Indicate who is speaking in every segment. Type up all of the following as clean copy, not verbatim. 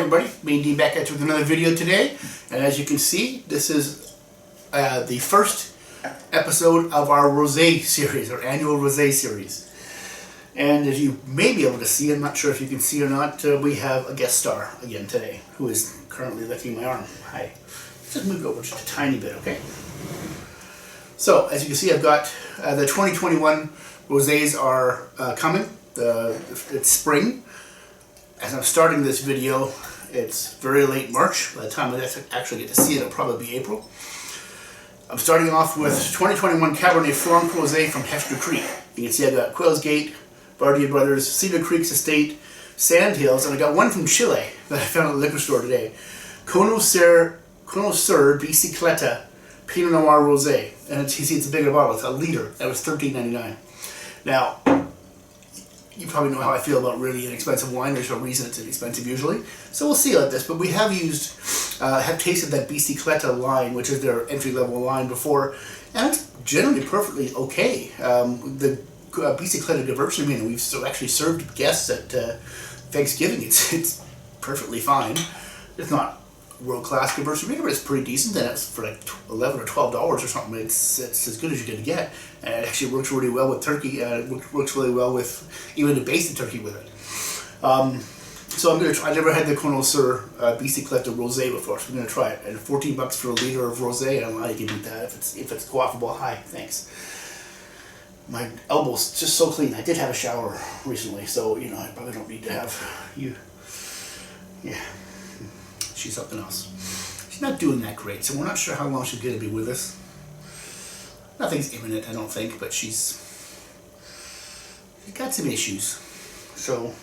Speaker 1: everybody, me and Dean back at you with another video today, and as you can see, this is the first episode of our rosé series, our annual rosé series. And as you may be able to see, I'm not sure if you can see or not, we have a guest star again today, who is currently licking my arm. Hi. Let's just move it over just a tiny bit, okay? So, as you can see, I've got the 2021 rosés are coming. It's spring. As I'm starting this video, it's very late March. By the time I actually get to see it, it'll probably be April. I'm starting off with 2021 Cabernet Franc Rosé from Hester Creek. You can see I've got Quails Gate, Bardia Brothers, Cedar Creek's Estate, Sandhills, and I got one from Chile that I found at the liquor store today. Connoisseur Bicicleta Pinot Noir Rosé. And you see it's a bigger bottle, it's a liter. That was $13.99. Now, you probably know how I feel about really inexpensive wine. There's no reason it's inexpensive usually. So we'll see like this. But we have tasted that Bicicleta line, which is their entry-level line before, and it's generally perfectly okay. The Bicicleta Gewürztraminer, we've actually served guests at Thanksgiving. It's perfectly fine. It's not world-class Gewürztraminer, but it's pretty decent. And it's for like $11 or $12 or something. It's as good as you're going to get. And it actually works really well with turkey. It works really well with even to baste the turkey with it. So I'm going to try. I never had the Connoisseur Bicicleta Rosé before, so I'm going to try it. And $14 for a liter of rosé, I don't know how you can beat that if it's quaffable. Hi, thanks. My elbow's just so clean. I did have a shower recently, so you know I probably don't need to have you. Yeah, she's something else. She's not doing that great, so we're not sure how long she's going to be with us. Nothing's imminent, I don't think, but she's got some issues. So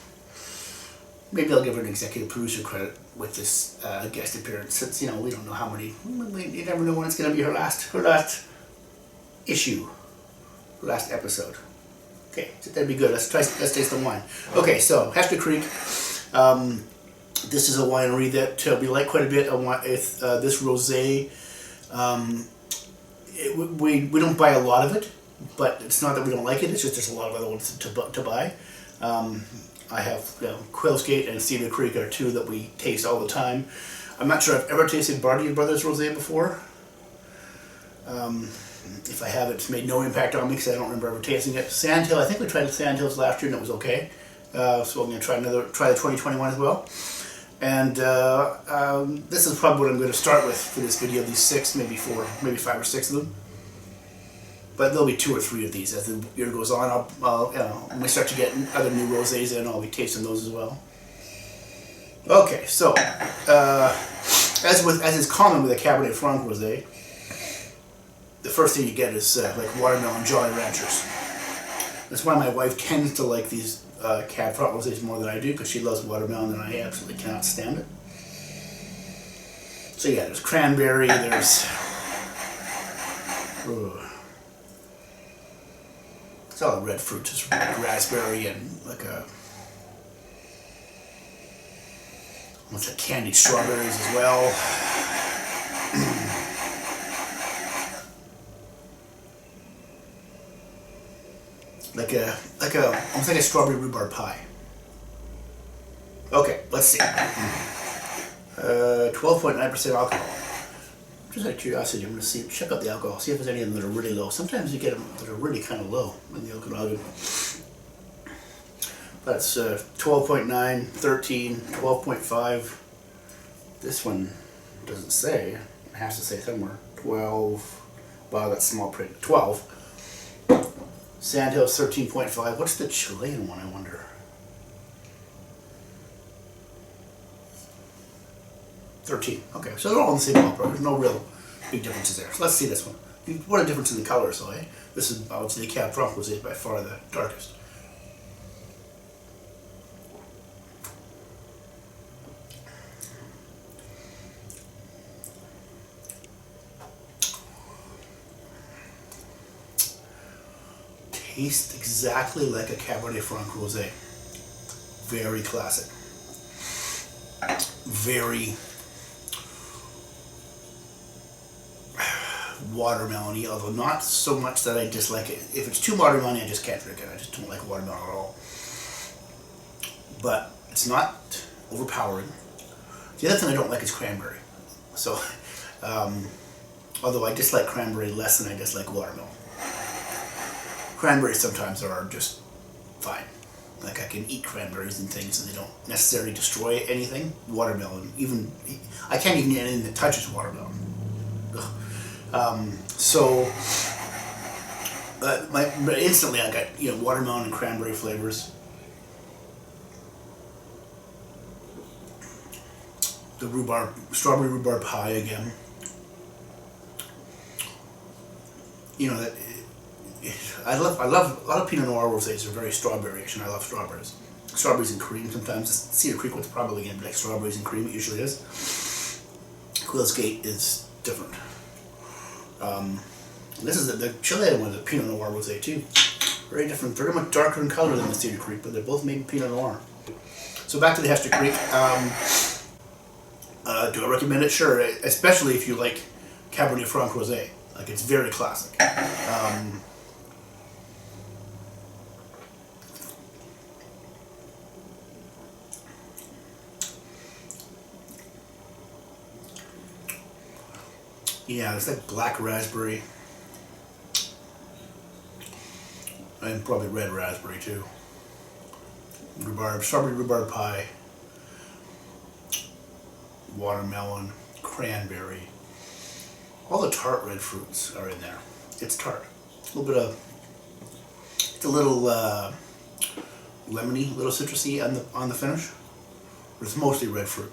Speaker 1: maybe I'll give her an executive producer credit with this guest appearance, since you know we don't know how many. You never know when it's going to be her last issue, her last episode. Okay, so that'd be good. Let's taste the wine. Okay, so Hester Creek. This is a winery that we like quite a bit. This rosé. We don't buy a lot of it, but it's not that we don't like it. It's just there's a lot of other ones to buy. I have Quails Gate and Cedar Creek are two that we taste all the time. I'm not sure I've ever tasted Bardia Brothers Rosé before. If I have, it's made no impact on me because I don't remember ever tasting it. Sandhill, I think we tried the Sandhills last year and it was okay. So I'm going to try the 2021 as well. And this is probably what I'm going to start with for this video. These six, maybe 5 or 6 of them. But there'll be 2 or 3 of these as the year goes on. When we start to get other new rosés in, I'll be tasting those as well. Okay, so as is common with a Cabernet Franc rosé, the first thing you get is like watermelon Jolly Ranchers. That's why my wife tends to like these Cab Franc rosés more than I do, because she loves watermelon and I absolutely cannot stand it. So yeah, there's cranberry, there's it's all red fruit, just like raspberry and like what's that, candied strawberries as well. almost like a strawberry rhubarb pie. Okay, let's see. 12.9% alcohol. Just out of curiosity, I'm going to check out the alcohol, see if there's any of them that are really low. Sometimes you get them that are really kind of low in the Okanagan. That's 12.9, 13, 12.5. This one doesn't say. It has to say somewhere. 12. Wow, that's small print. 12. Sandhills 13.5. What's the Chilean one, I wonder? 13. Okay, so they're all in the same ballpark. There's no real big differences there. So let's see this one. What a difference in the color, so this is, I would say, the Cab Franc was by far the darkest. Tastes exactly like a Cabernet Franc rosé. Very classic. Very watermelony, although not so much that I dislike it. If it's too watermelony, I just can't drink it. I just don't like watermelon at all. But it's not overpowering. The other thing I don't like is cranberry. So, although I dislike cranberry less than I dislike watermelon. Cranberries sometimes are just fine. Like I can eat cranberries and things and they don't necessarily destroy anything. Watermelon, I can't even eat anything that touches watermelon. But instantly I got, watermelon and cranberry flavors. The strawberry rhubarb pie again. I love a lot of Pinot Noir rosés are very strawberry-ish, and I love strawberries. Strawberries and cream sometimes. Cedar Creek was probably going to be like strawberries and cream. It usually is. Quails Gate is different. This is the Chilean one, the Pinot Noir rosé too. Very different. Very much darker in color than the Cedar Creek, but they're both made Pinot Noir. So back to the Hester Creek. Do I recommend it? Sure, especially if you like Cabernet Franc rosé. Like it's very classic. Yeah, it's like black raspberry. And probably red raspberry too. Strawberry rhubarb pie. Watermelon, cranberry. All the tart red fruits are in there. It's tart. It's a little lemony, a little citrusy on the finish. But it's mostly red fruit.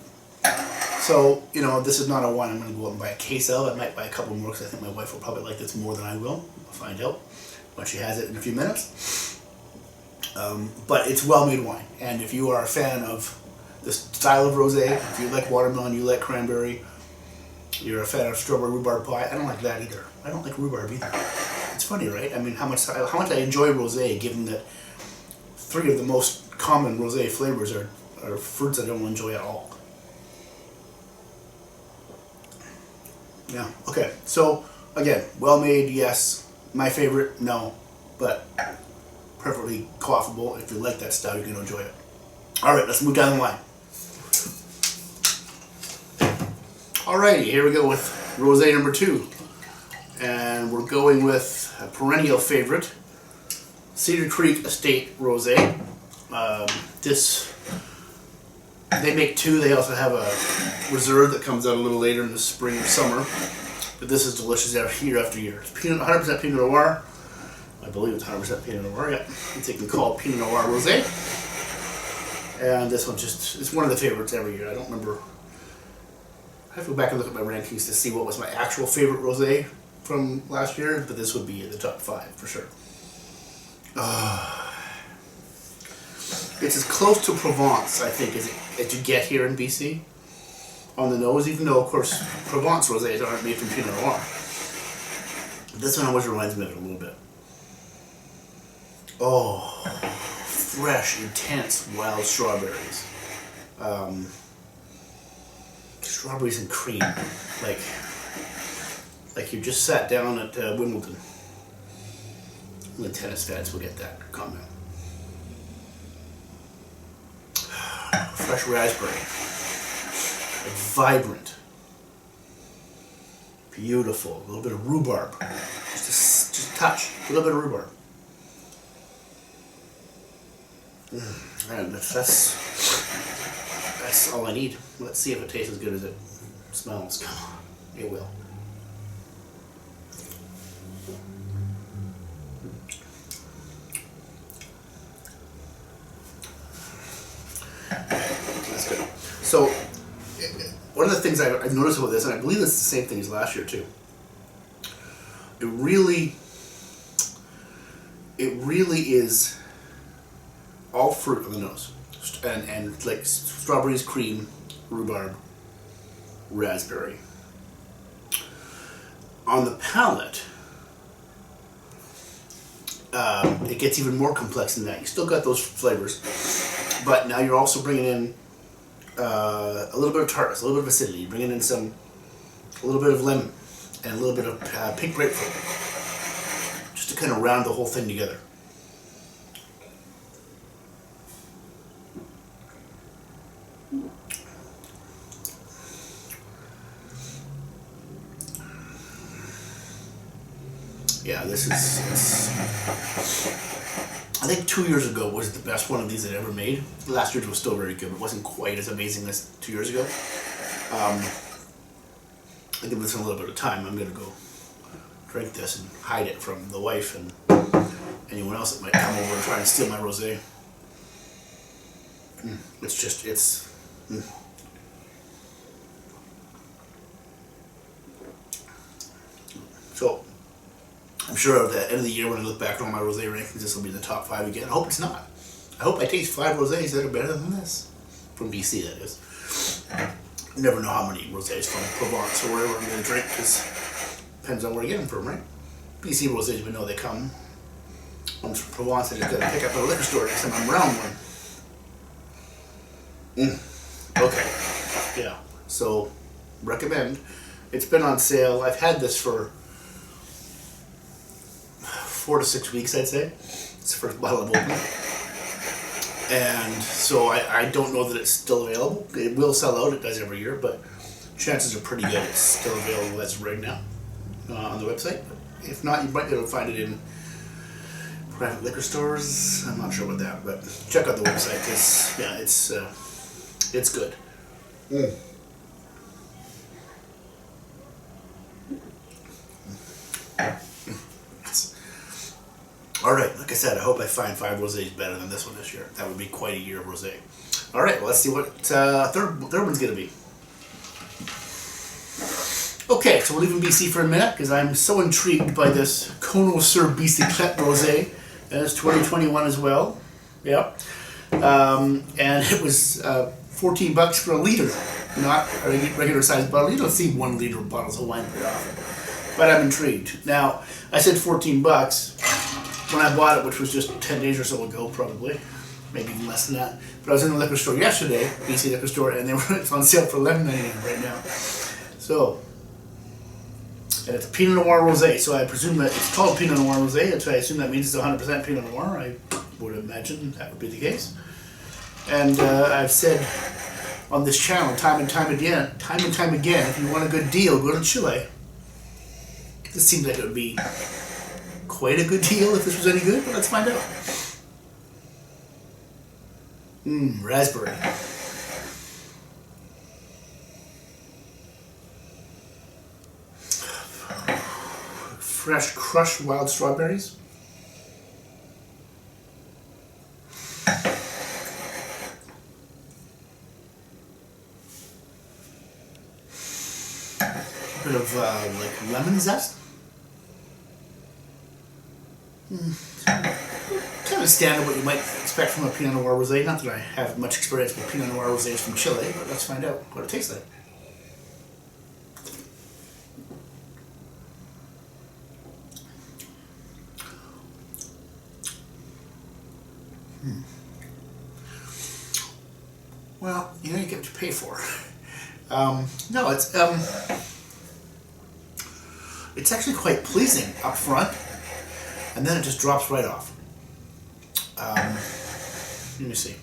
Speaker 1: So, this is not a wine I'm going to go out and buy a case of. I might buy a couple more because I think my wife will probably like this more than I will. I'll find out when she has it in a few minutes. But it's well-made wine. And if you are a fan of the style of rosé, if you like watermelon, you like cranberry, you're a fan of strawberry rhubarb pie, I don't like that either. I don't like rhubarb either. It's funny, right? I mean, how much I enjoy rosé, given that 3 of the most common rosé flavors are fruits I don't enjoy at all. Yeah, okay. So, again, well-made, yes. My favorite, no. But perfectly quaffable. If you like that style, you're going to enjoy it. All right, let's move down the line. Alrighty, here we go with rosé number 2. And we're going with a perennial favorite, Cedar Creek Estate Rosé. They make 2. They also have a reserve that comes out a little later in the spring or summer. But this is delicious year after year. It's 100% Pinot Noir. I believe it's 100% Pinot Noir, yeah. They can call it Pinot Noir Rosé. And this one it's one of the favorites every year. I don't remember. I have to go back and look at my rankings to see what was my actual favorite rosé from last year, but this would be in the top 5 for sure. It's as close to Provence, I think, as you get here in BC on the nose, even though, of course, Provence rosés aren't made from Pinot Noir. This one always reminds me of it a little bit. Oh, fresh, intense, wild strawberries. Strawberries and cream, like you just sat down at Wimbledon. The tennis fans will get that comment. Fresh raspberry, like vibrant, beautiful. A little bit of rhubarb, just a touch, a little bit of rhubarb. And that's all I need. Let's see if it tastes as good as it smells. Come on, it will. That's good. So, one of the things I've noticed about this, and I believe it's the same thing as last year too, it really is all fruit on the nose, and like strawberries, cream, rhubarb, raspberry. On the palate, it gets even more complex than that. You still got those flavors, but now you're also bringing in a little bit of tartness, a little bit of acidity. You're bringing in a little bit of lemon, and a little bit of pink grapefruit, just to kind of round the whole thing together. Yeah, this is, I think 2 years ago was the best one of these I'd ever made. Last year's was still very good, but it wasn't quite as amazing as 2 years ago. I give this a little bit of time. I'm going to go drink this and hide it from the wife and anyone else that might come over and try and steal my rosé. It's just, it's... So, I'm sure at the end of the year when I look back on my rosé rankings, this will be in the top 5 again. I hope it's not. I hope I taste 5 rosés that are better than this. From BC, that is. You never know how many rosés from Provence or wherever I'm going to drink, because it depends on where I get them from, right? BC rosés, we know they come. One's from Provence, I just got to pick up at a liquor store next time I'm around one. Okay. Yeah. So, recommend. It's been on sale. I've had this for 4 to 6 weeks, I'd say. It's the first bottle I've opened. And so I don't know that it's still available. It will sell out, it does every year, but chances are pretty good it's still available as of right now on the website. If not, you might be able to find it in private liquor stores. I'm not sure about that, but check out the website because, yeah, it's good. Alright, like I said, I hope I find 5 rosés better than this one this year. That would be quite a year of rosé. Alright, well, let's see what third one's going to be. Okay, so we're leaving BC for a minute because I'm so intrigued by this Cono sur Bicyclette rosé. And it's 2021 as well. Yep. And it was $14 for a liter, not a regular sized bottle. You don't see 1 liter bottles of wine very often. But I'm intrigued. Now, I said $14 when I bought it, which was just 10 days or so ago, probably. Maybe even less than that. But I was in the liquor store yesterday, BC liquor store, and it's on sale for $11.99 right now. So, and it's Pinot Noir rosé, so I presume that it's called Pinot Noir rosé, so I assume that means it's 100% Pinot Noir. I would imagine that would be the case. And I've said on this channel time and time again, if you want a good deal, go to Chile. This seems like it would be quite a good deal if this was any good, but let's find out. Raspberry. Fresh crushed wild strawberries. A bit of like lemon zest. Kind of standard what you might expect from a Pinot Noir rosé. Not that I have much experience with Pinot Noir rosés from Chile, but let's find out what it tastes like. Well, you know, you get what you pay for. No, it's actually quite pleasing up front, and then it just drops right off. Let me see.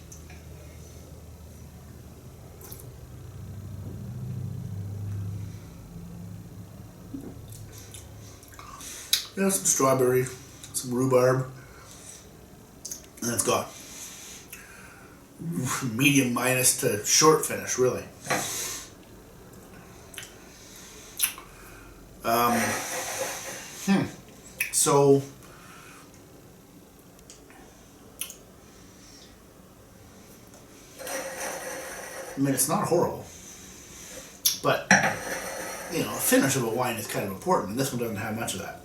Speaker 1: Yeah, some strawberry, some rhubarb, and it's got medium minus to short finish, really. So I mean, it's not horrible, but you know, the finish of a wine is kind of important, and this one doesn't have much of that.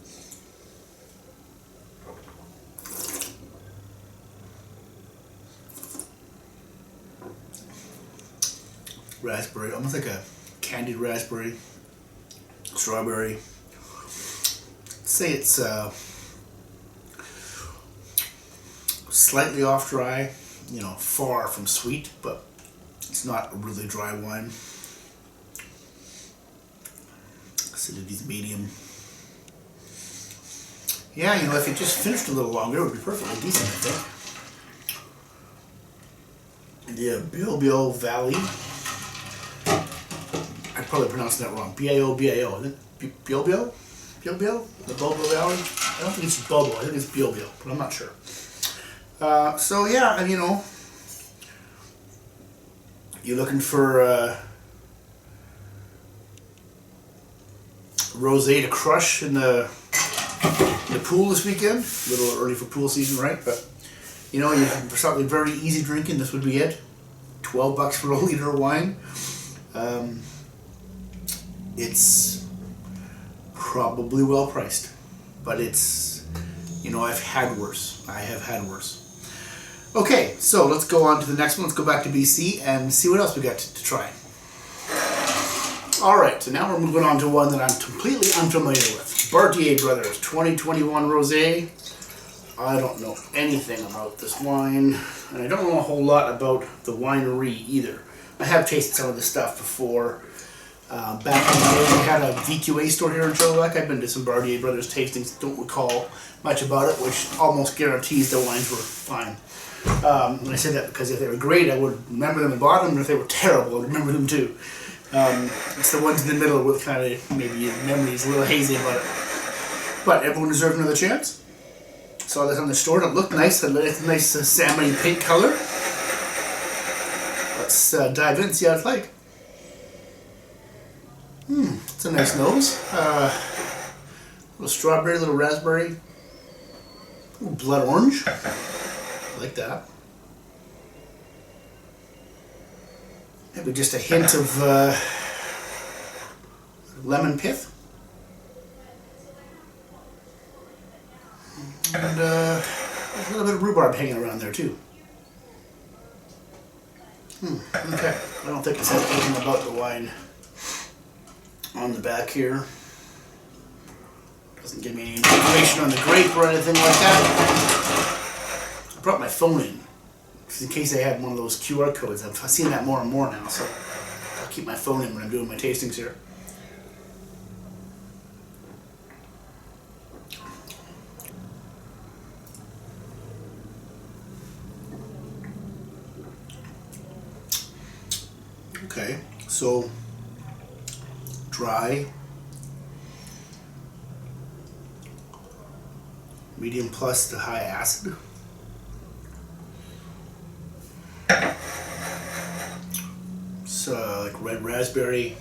Speaker 1: Raspberry, almost like a candied raspberry, strawberry. Say it's slightly off dry, you know, far from sweet, but it's not a really dry wine. Acidity's medium. Yeah, you know, if it just finished a little longer, it would be perfectly decent, I think. The Biobio Valley. I probably pronounced that wrong. B-I-O, B-I-O. Isn't it? Biobio? Bilbil? The Bobo Valley? I don't think it's Bobo, I think it's Bilbil, but I'm not sure. So yeah, and you know, you're looking for rosé to crush in the pool this weekend. A little early for pool season, right? But you know, for something very easy drinking, this would be it. $12 for a liter of wine. It's probably well priced, but it's, you know, I've had worse. I have had worse. Okay, so let's go on to the next one. Let's go back to BC and see what else we got to try. Alright, so now we're moving on to one that I'm completely unfamiliar with. Bartier Brothers 2021 Rosé. I don't know anything about this wine, and I don't know a whole lot about the winery either. I have tasted some of this stuff before. Back in the day, we had a VQA store here in Chilliwack. I've been to some Bartier Brothers tastings, don't recall much about it, which almost guarantees the wines were fine. And I say that because if they were great, I would remember them and bought them, and if they were terrible, I would remember them too. It's the ones in the middle with kind of maybe memories a little hazy about it. But everyone deserves another chance. Saw this on the store, and it looked nice. It's a nice salmon pink color. Let's dive in and see how it's like. It's a nice nose. A little strawberry, a little raspberry. Ooh, blood orange. I like that. Maybe just a hint of lemon pith. And there's a little bit of rhubarb hanging around there too. Okay. I don't think it says anything about the wine on the back here. Doesn't give me any information on the grape or anything like that. I brought my phone in, just in case I had one of those QR codes. I've seen that more and more now, so I'll keep my phone in when I'm doing my tastings here. Okay, so dry, medium plus to high acid. So like red raspberry.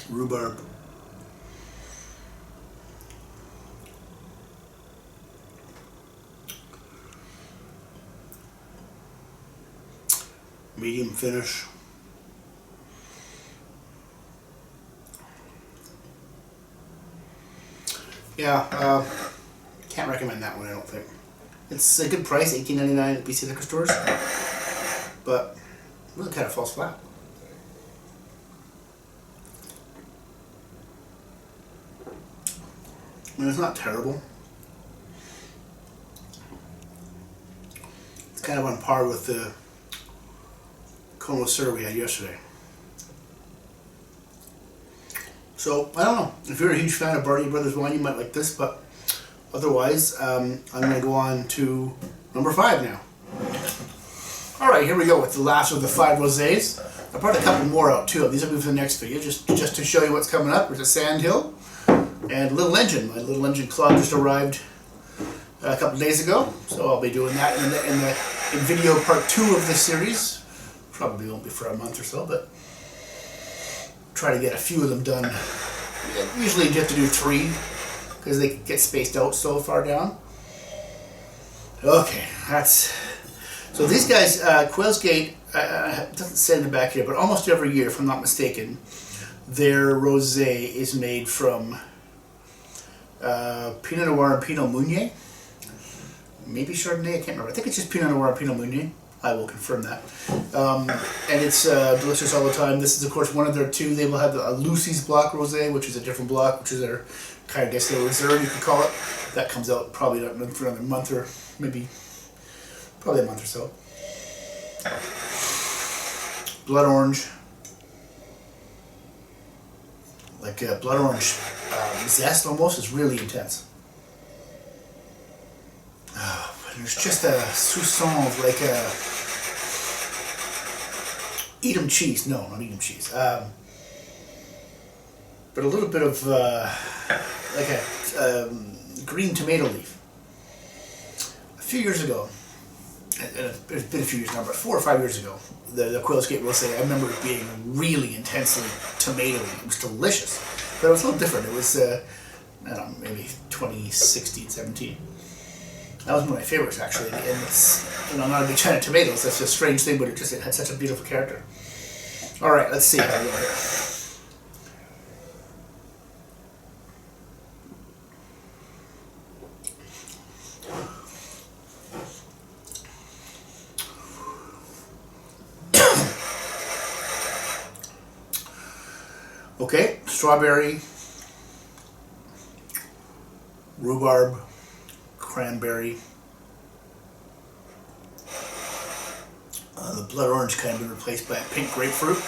Speaker 1: Rhubarb. Medium finish. Yeah, can't recommend that one, I don't think. It's a good price, $18.99 at BC liquor stores, but it really kind of falls flat. I mean, it's not terrible. It's kind of on par with the connoisseur we had yesterday. So, I don't know. If you're a huge fan of Bartier Brothers wine, you might like this, but otherwise, I'm going to go on to number 5 now. Alright, here we go with the last of the 5 rosés. I brought a couple more out too. These will be for the next video, just to show you what's coming up. There's a Sandhill and Little Engine. My Little Engine Club just arrived a couple days ago, so I'll be doing that in video part 2 of this series. Probably won't be for a month or so, but try to get a few of them done. Usually you have to do 3 because they get spaced out so far down. Okay, so these guys, Quails Gate, it doesn't say in the back here, but almost every year, if I'm not mistaken, their rosé is made from Pinot Noir and Pinot Meunier. Maybe Chardonnay, I can't remember. I think it's just Pinot Noir and Pinot Meunier. I will confirm that. And it's delicious all the time. This is, of course, one of their 2. They will have a Lucy's Block Rosé, which is a different block, which is their kind of, I guess, their reserve, you could call it. That comes out probably for another month or maybe, probably a month or so. Blood orange. Like blood orange zest almost is really intense. Oh, There's just a soupçon of like a Edam cheese. No, not Edam cheese. But a little bit of like a green tomato leaf. A few years ago, it's been a few years now, but 4 or 5 years ago, the Quails Rosé, I remember it being really intensely tomatoey. It was delicious, but it was a little different. It was, I don't know, maybe 2016, 17. That was one of my favorites, actually. And it's, you know, I'm not a big fan of tomatoes. That's a strange thing, but it had such a beautiful character. All right, let's see how we go here. Okay, strawberry, rhubarb, cranberry. The blood orange kind of been replaced by a pink grapefruit.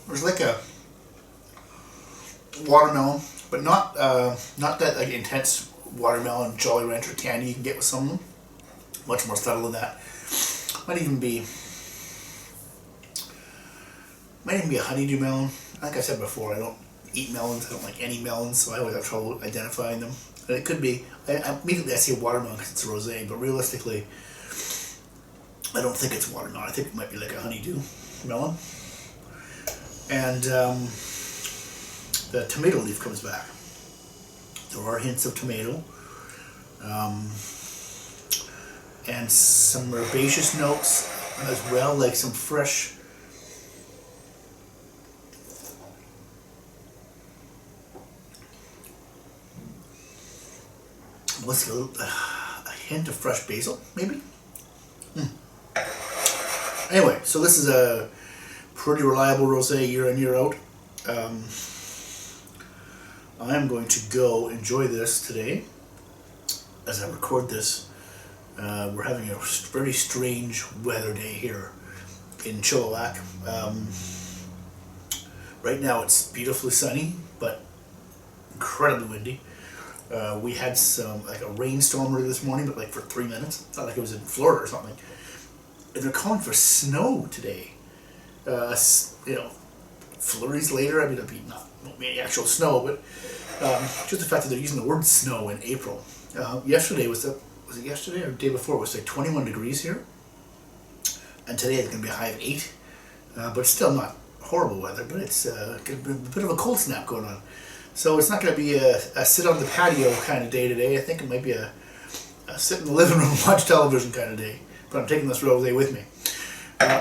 Speaker 1: There's like a watermelon, but not that like intense watermelon Jolly Rancher candy you can get with some of them. Much more subtle than that. Might even be a honeydew melon. Like I said before, I don't eat melons. I don't like any melons, so I always have trouble identifying them. And it could be. Immediately I see a watermelon because it's a rosé, but realistically, I don't think it's watermelon. I think it might be like a honeydew melon. And the tomato leaf comes back. There are hints of tomato. And some herbaceous notes as well, like some fresh what's a hint of fresh basil, maybe? Anyway, so this is a pretty reliable rosé year in, year out. I am going to go enjoy this today as I record this. We're having a very strange weather day here in Chilliwack. Right now it's beautifully sunny, but incredibly windy. We had like a rainstorm early this morning, but like for 3 minutes. It's not like it was in Florida or something. And they're calling for snow today. You know, flurries later. I mean, it'll be not any actual snow, but just the fact that they're using the word snow in April. Yesterday was it yesterday or the day before? It was like 21 degrees here, and today it's going to be a high of 8. But still not horrible weather. But it's a bit of a cold snap going on. So it's not going to be a sit on the patio kind of day today. I think it might be a sit in the living room and watch television kind of day. But I'm taking this rosé with me.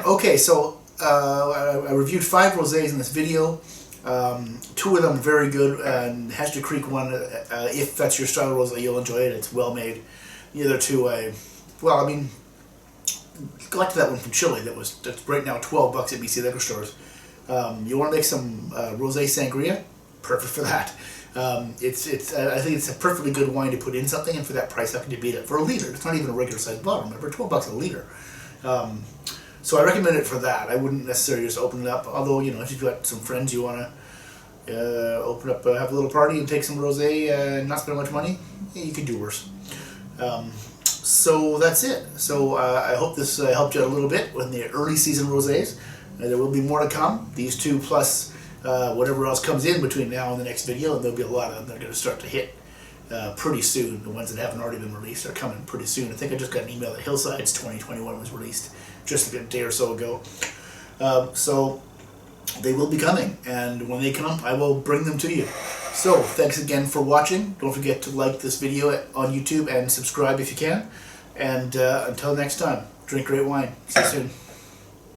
Speaker 1: Okay, so I reviewed 5 rosés in this video. 2 of them very good, and Hester Creek one, if that's your style of rosé, you'll enjoy it. It's well made. The other 2, well, I mean, go back to that one from Chile that's right now $12 at BC liquor stores. You want to make some rosé sangria? Perfect for that. I think it's a perfectly good wine to put in something, and for that price, how can you beat it? For a liter, it's not even a regular sized bottle. Remember, $12 a liter. So I recommend it for that. I wouldn't necessarily just open it up. Although, you know, if you've got some friends you want to open up, have a little party and take some rosé and not spend much money, yeah, you could do worse. So that's it. So I hope this helped you out a little bit with the early season rosés. There will be more to come. These 2 plus whatever else comes in between now and the next video, and there'll be a lot of them that are going to start to hit pretty soon. The ones that haven't already been released are coming pretty soon. I think I just got an email that Hillside's 2021 was released just a day or so ago. So they will be coming, and when they come, I will bring them to you. So thanks again for watching. Don't forget to like this video on YouTube and subscribe if you can. And until next time, drink great wine. See you soon.